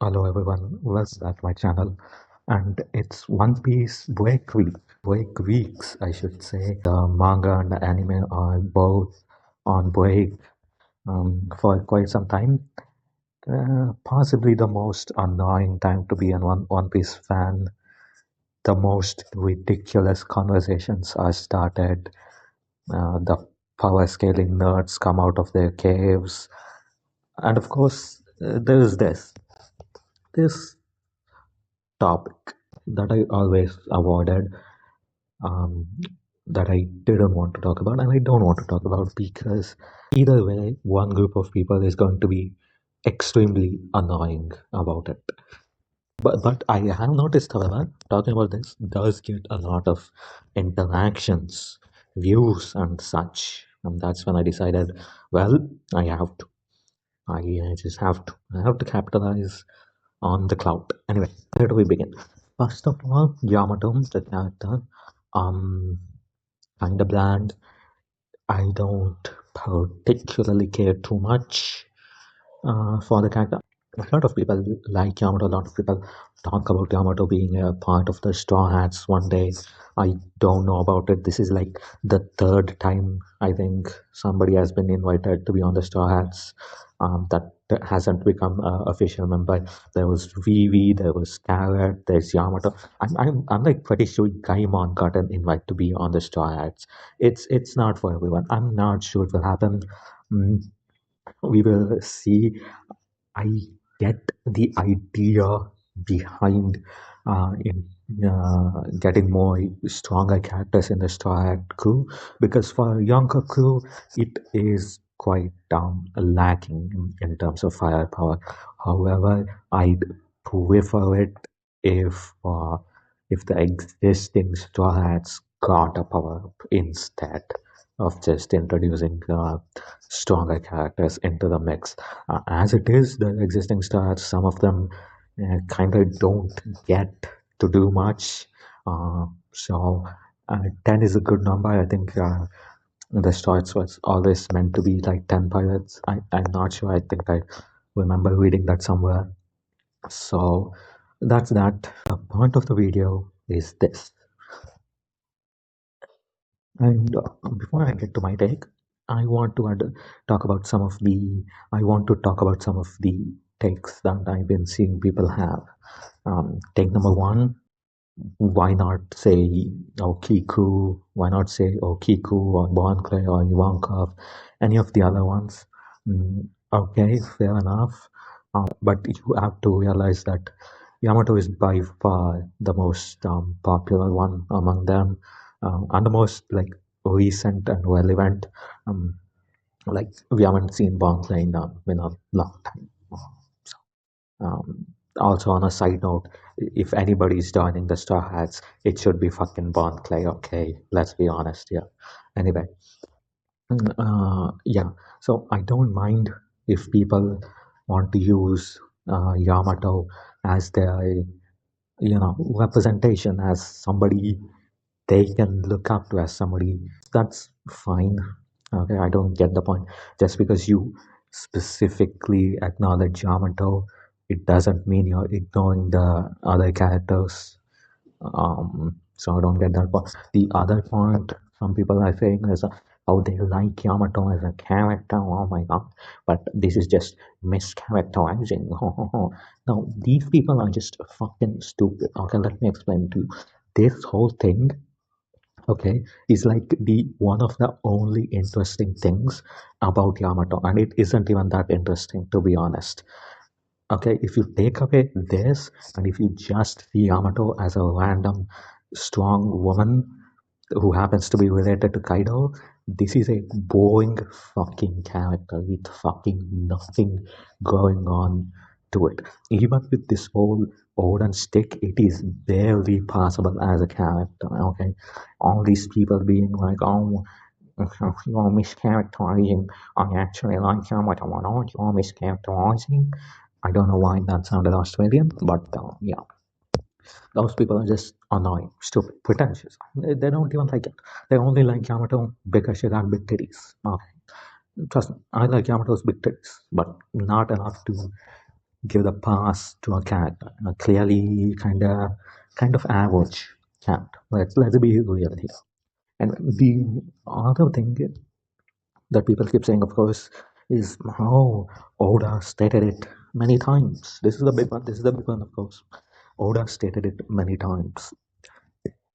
Hello everyone, welcome back to my channel. And it's One Piece break weeks, I should say. The manga and the anime are both on break for quite some time. Possibly the most annoying time to be a One Piece fan. The most ridiculous conversations are started. The power scaling nerds come out of their caves, and of course, there is this topic that I always avoided, um, that I didn't want to talk about, and I don't want to talk about because either way, one group of people is going to be extremely annoying about it. But I have noticed, however, talking about this does get a lot of interactions, views, and such. And that's when I decided, well, I have to. I just have to. I have to capitalize on the cloud. Anyway, where do we begin? First of all, Yamato, the character, um, kind of bland. I don't particularly care too much for the character. A lot of people like Yamato. A lot of people talk about Yamato being a part of the Straw Hats one day. I don't know about it. This is like the third time I think somebody has been invited to be on the Straw Hats. That hasn't become an official member. There was Vivi, there was Carrot, there's Yamato. I'm like pretty sure Gaimon got an invite to be on the Straw Hats. It's not for everyone. I'm not sure it will happen. Mm, we will see. I get the idea behind in getting more stronger characters in the Straw crew, because for a younger crew it is quite lacking in terms of firepower. However, I'd prefer it if uh, if the existing Straw Hats got a power up instead of just introducing stronger characters into the mix. As it is, the existing stars, some of them kind of don't get to do much. So 10 is a good number. I think the starts was always meant to be like 10 pirates. I'm not sure. I think I remember reading that somewhere. So that's that. The point of the video is this. And before I get to my take, I want to talk about some of the I want to talk about some of the takes that I've been seeing people have. Take number one: why not say Okiku? Why not say Okiku or Bonclay or Ivankov? Any of the other ones? Okay, fair enough. But you have to realize that Yamato is by far the most popular one among them, and the most like recent and relevant. Um, like we haven't seen Bonclay in a long time. So, also on a side note, if anybody's joining the Straw Hats, it should be fucking Bonclay. Okay, let's be honest here. Anyway, yeah. So I don't mind if people want to use Yamato as their representation, as somebody they can look up to, as somebody. That's fine. Okay, I don't get the point. Just because you specifically acknowledge Yamato, it doesn't mean you're ignoring the other characters. So I don't get that part. The other point some people are saying is how they like Yamato as a character. Oh my god! But this is just mischaracterizing. No, these people are just fucking stupid. Okay, let me explain to you. This whole thing, okay, is like the one of the only interesting things about Yamato, and it isn't even that interesting to be honest. Okay, if you take away this and if you just see Yamato as a random strong woman who happens to be related to Kaido, this is a boring fucking character with fucking nothing going on to it. Even with this whole Odin stick, it is barely passable as a character. Okay, all these people being like, oh, you're mischaracterizing. I actually like Yamato. Why not? You're mischaracterizing. I don't know why that sounded Australian, but yeah, those people are just annoying, stupid, pretentious. They don't even like it. They only like Yamato because she got big titties. Okay. Trust me, I like Yamato's big titties, but not enough to give the pass to a character, a clearly kind of average character. Let's be real here. And the other thing that people keep saying, of course, is how Oda stated it many times. This is the big one. This is the big one, of course. Oda stated it many times.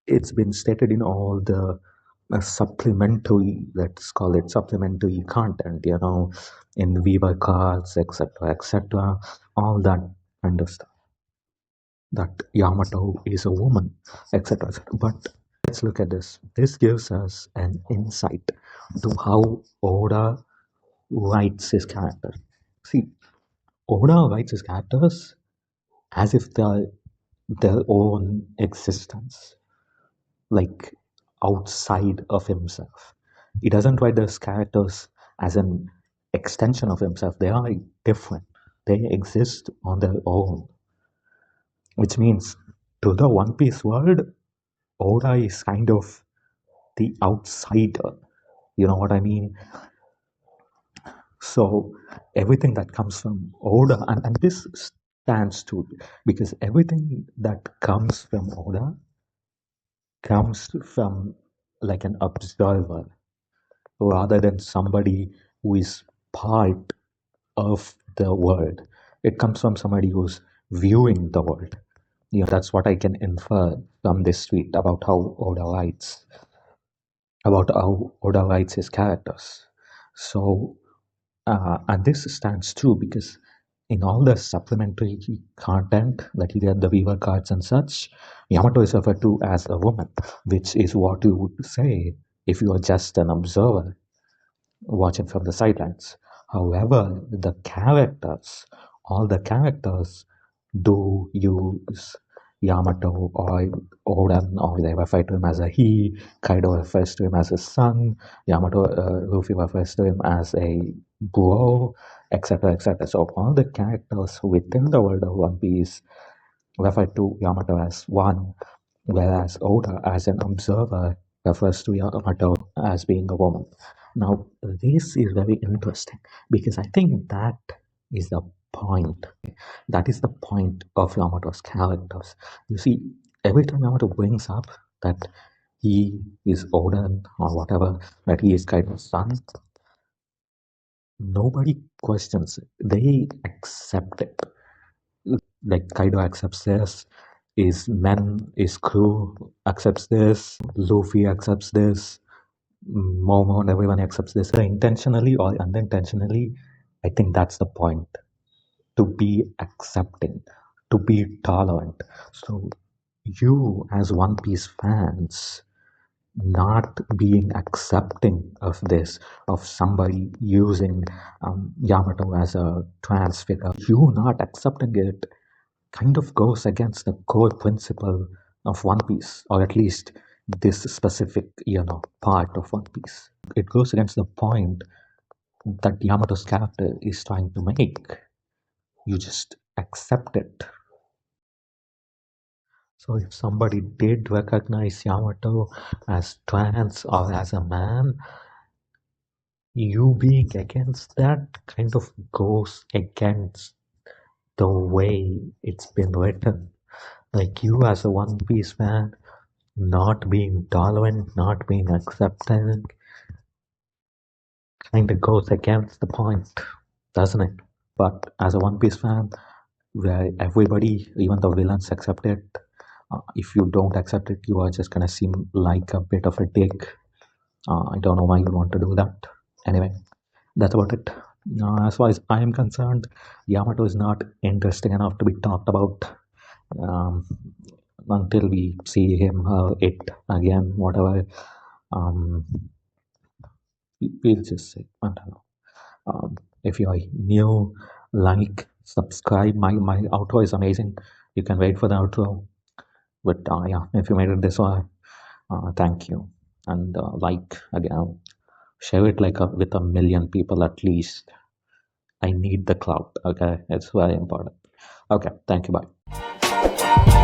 It's been stated in all the supplementary, let's call it supplementary content, in Weaver cards, etc., etc., all that kind of stuff. That Yamato is a woman, etc., etc. But let's look at this. This gives us an insight to how Oda writes his character. See, Oda writes his characters as if they're their own existence, like outside of himself. He doesn't write those characters as an extension of himself. They are different. They exist on their own, which means to the One Piece world, Oda is kind of the outsider. You know what I mean? So everything that comes from Oda, and this stands too, because everything that comes from Oda comes from like an observer rather than somebody who is part of the world. It comes from somebody who's viewing the world. That's what I can infer from this tweet about how Oda writes his characters. So, and this stands true because in all the supplementary content that you get, the Weaver cards and such, Yamato is referred to as a woman, which is what you would say if you are just an observer watching from the sidelines. However, all the characters do use Yamato or Oden, or they refer to him as a he. Kaido refers to him as a son. Luffy refers to him as a bro, etc., etc. So all the characters within the world of One Piece refer to Yamato as one, whereas Oda, as an observer, refers to Yamato as being a woman. Now, this is very interesting because I think that is the point. That is the point of Yamato's characters. You see, every time Yamato brings up that he is Odin or whatever, that he is Kaido's son, nobody questions it. They accept it. Like Kaido accepts this, his crew accepts this, Luffy accepts this, Momo and everyone accepts this. Intentionally or unintentionally, I think that's the point. To be accepting, to be tolerant. So you as One Piece fans not being accepting of this, of somebody using Yamato as a trans figure, you not accepting it kind of goes against the core principle of One Piece, or at least this specific, part of One Piece. It goes against the point that Yamato's character is trying to make. You just accept it. So if somebody did recognize Yamato as trans or as a man, you being against that kind of goes against the way it's been written. Like you as a One Piece fan, not being tolerant, not being accepting, kind of goes against the point, doesn't it? But as a One Piece fan, where everybody, even the villains, accept it, if you don't accept it, you are just gonna seem like a bit of a dick. I don't know why you want to do that. Anyway, that's about it. As far as I am concerned, Yamato is not interesting enough to be talked about um, until we see him or it again, whatever. Um, we'll just say, I don't know. If you are new, like, subscribe. My outro is amazing. You can wait for the outro. But yeah, if you made it this far, thank you. And like again, share it like with a million people at least. I need the clout. Okay, it's very important. Okay, thank you. Bye.